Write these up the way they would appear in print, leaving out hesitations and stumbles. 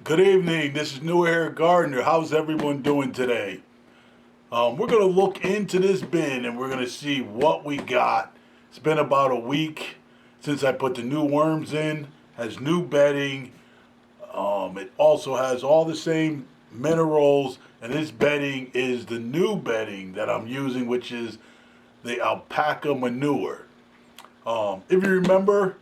Good evening. This is New Air Gardener. How's everyone doing today? We're going to look into this bin and we're going to see what we got. It's been about a week since I put the new worms in. Has new bedding. It also has all the same minerals, and this bedding is the new bedding that I'm using, which is the alpaca manure. If you remember,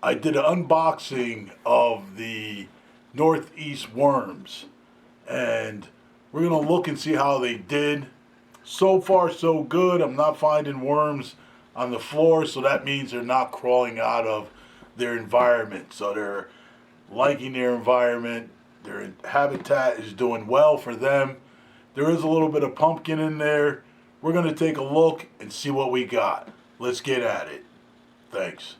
I did an unboxing of the Northeast worms, and we're going to look and see how they did. So far, so good. I'm not finding worms on the floor, so that means they're not crawling out of their environment. So they're liking their environment. Their habitat is doing well for them. There is a little bit of pumpkin in there. We're going to take a look and see what we got. Let's get at it. Thanks.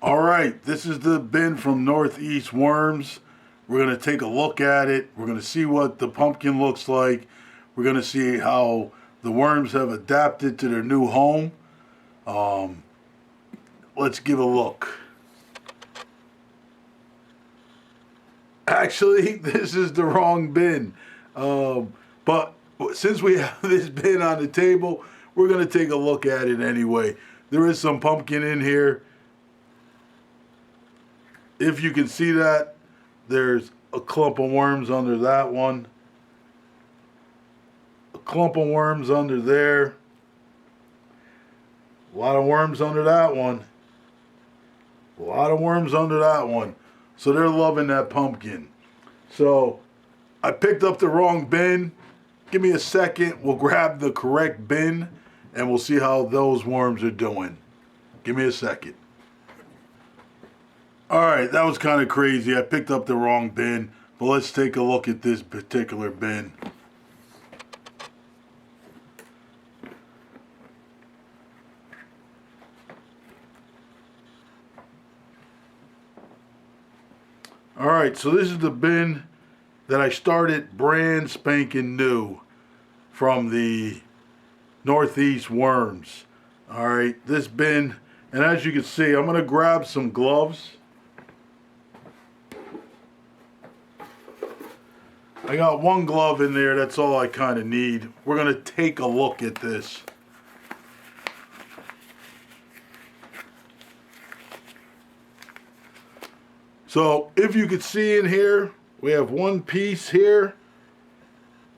All right, this is the bin from Northeast Worms. We're going to take a look at it. We're going to see what the pumpkin looks like. We're going to see how the worms have adapted to their new home. Let's give a look. Actually, this is the wrong bin. But since we have this bin on the table, we're going to take a look at it anyway. There is some pumpkin in here. If you can see that, there's a clump of worms under that one. A clump of worms under there. A lot of worms under that one. A lot of worms under that one. So they're loving that pumpkin. So I picked up the wrong bin. Give me a second. We'll grab the correct bin and we'll see how those worms are doing. Give me a second. All right, that was kind of crazy. I picked up the wrong bin, but let's take a look at this particular bin. All right, so this is the bin that I started brand spanking new from the Northeast Worms. All right, this bin, and as you can see, I'm gonna grab some gloves. I got one glove in there, that's all I kind of need. We're gonna take a look at this. So if you could see in here, we have one piece here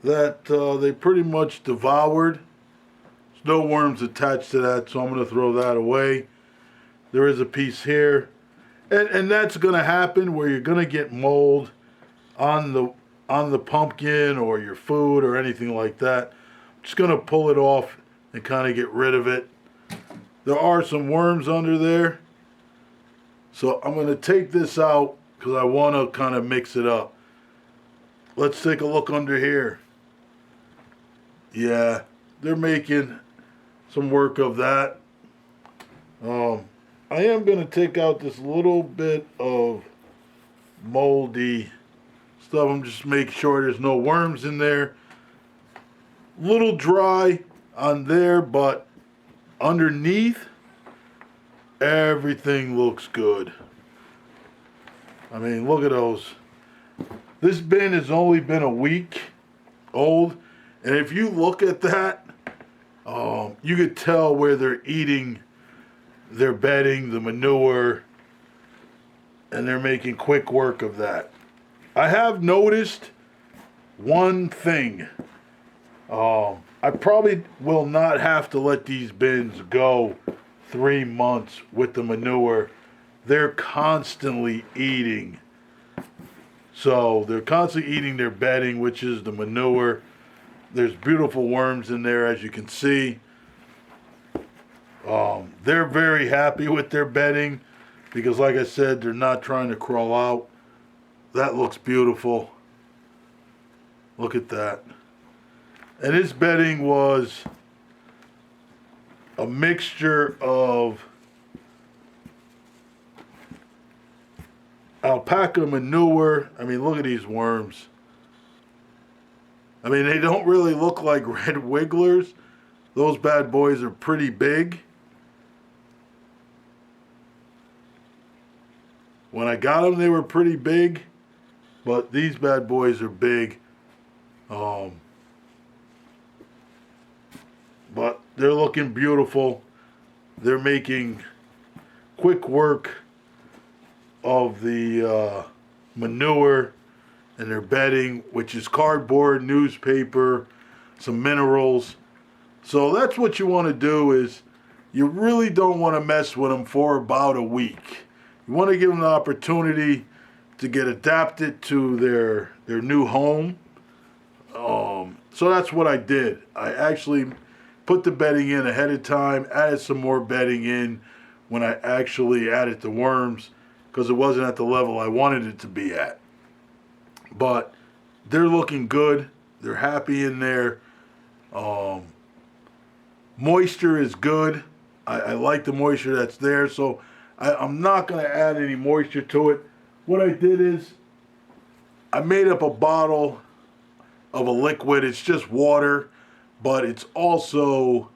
that they pretty much devoured. There's no worms attached to that, so I'm gonna throw that away. There is a piece here. And that's gonna happen where you're gonna get mold on the pumpkin or your food or anything like that. I'm just gonna pull it off and kind of get rid of it. There are some worms under there. So I'm going to take this out because I want to kind of mix it up. Let's take a look under here. Yeah, they're making some work of that. I am going to take out this little bit of moldy stuff. I'm just making sure there's no worms in there. Little dry on there, but underneath, everything looks good. I mean, look at those. This bin has only been a week old, and if you look at that, you could tell where they're eating their bedding, the manure, and they're making quick work of that. I have noticed one thing. I probably will not have to let these bins go 3 months with the manure. They're constantly eating. So they're constantly eating their bedding, which is the manure. There's beautiful worms in there, as you can see. They're very happy with their bedding because, like I said, they're not trying to crawl out. That looks beautiful. Look at that. And this bedding was a mixture of alpaca manure. I mean, look at these worms. I mean, they don't really look like red wigglers. Those bad boys are pretty big. When I got them, they were pretty big. but these bad boys are big. Um, but they're looking beautiful. They're making quick work of the manure and their bedding, which is cardboard, newspaper, some minerals. So that's what you want to do is you really don't want to mess with them for about a week. You want to give them the opportunity to get adapted to their new home. So that's what I did. I actually put the bedding in ahead of time, added some more bedding in when I actually added the worms because it wasn't at the level I wanted it to be at. But they're looking good. They're happy in there. Moisture is good. I like the moisture that's there, so I'm not going to add any moisture to it. What I did is I made up a bottle of a liquid. It's just water, but it's also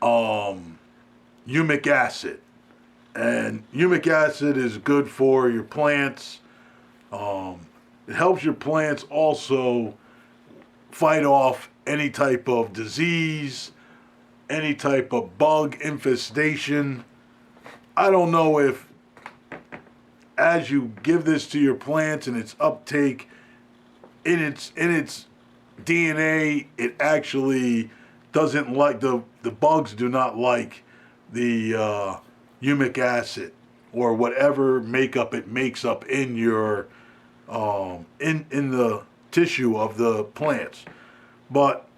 humic acid. And humic acid is good for your plants. It helps your plants also fight off any type of disease, any type of bug infestation. I don't know if as you give this to your plants and its uptake in its DNA, it actually doesn't like the bugs do not like the humic acid or whatever makeup it makes up in your in the tissue of the plants. But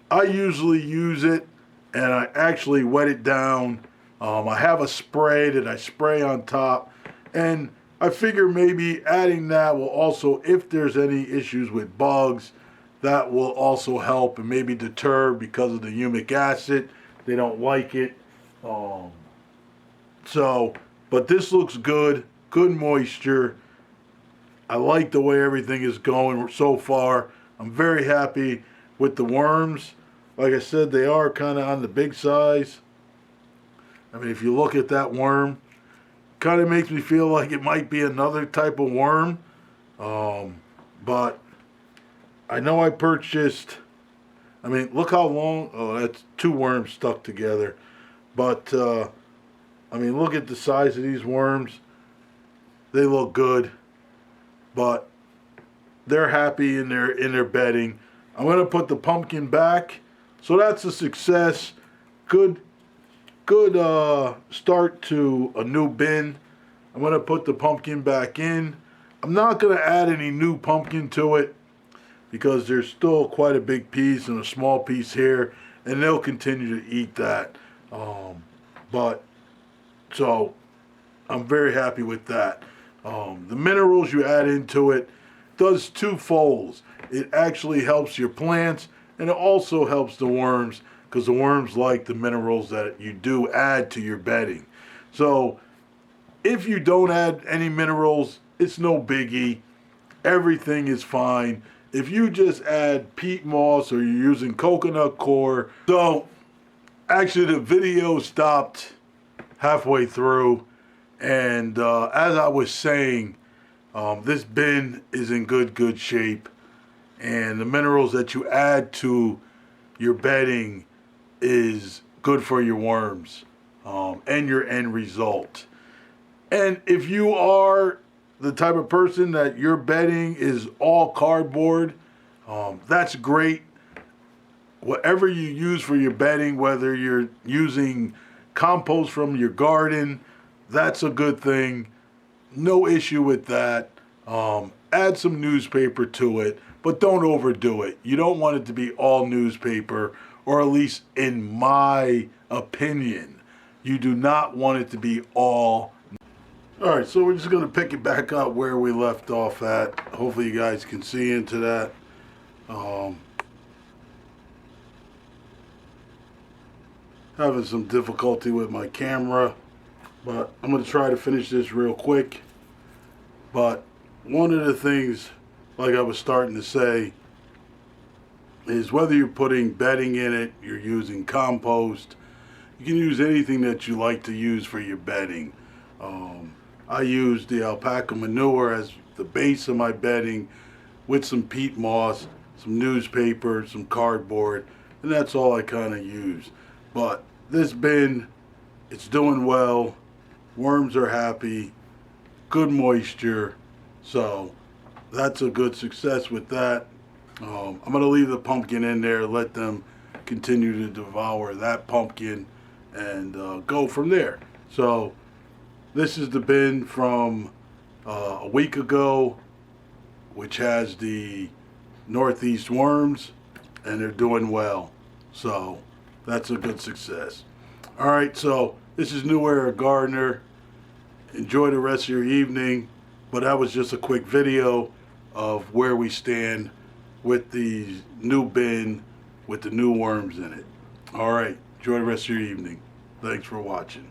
I usually use it and I actually wet it down. I have a spray that I spray on top, and I figure maybe adding that will also, if there's any issues with bugs, that will also help and maybe deter because of the humic acid. They don't like it. But this looks good moisture. I like the way everything is going so far. I'm very happy with the worms. Like I said, they are kind of on the big size. I mean, if you look at that worm, kind of makes me feel like it might be another type of worm. But I know I purchased, I mean, look how long, oh, that's two worms stuck together. But, I mean, look at the size of these worms. They look good, but they're happy in their bedding. I'm going to put the pumpkin back. So that's a success. Good start to a new bin. I'm going to put the pumpkin back in. I'm not going to add any new pumpkin to it because there's still quite a big piece and a small piece here, and they'll continue to eat that. So I'm very happy with that. The minerals you add into it does two folds. It actually helps your plants, and it also helps the worms because the worms like the minerals that you do add to your bedding. So if you don't add any minerals, it's no biggie. Everything is fine. If you just add peat moss or you're using coconut coir. So actually the video stopped halfway through, and as I was saying, this bin is in good shape, and the minerals that you add to your bedding is good for your worms and your end result. And if you are the type of person that your bedding is all cardboard, that's great. Whatever you use for your bedding, whether you're using compost from your garden, that's a good thing. No issue with that. Add some newspaper to it, but don't overdo it. You don't want it to be all newspaper, or at least in my opinion, you do not want it to be all. All right, so we're just going to pick it back up where we left off at. Hopefully you guys can see into that. Having some difficulty with my camera, but I'm going to try to finish this real quick. But one of the things, like I was starting to say, is whether you're putting bedding in it, you're using compost, you can use anything that you like to use for your bedding. I use the alpaca manure as the base of my bedding with some peat moss, some newspaper, some cardboard, and that's all I kind of use. But this bin, it's doing well. Worms are happy, good moisture, so that's a good success with that. I'm going to leave the pumpkin in there, let them continue to devour that pumpkin, and go from there. So this is the bin from a week ago, which has the northeast worms, and they're doing well. So that's a good success. All right, so this is New Era Gardener. Enjoy the rest of your evening, but that was just a quick video of where we stand with the new bin with the new worms in it. All right, enjoy the rest of your evening. Thanks for watching.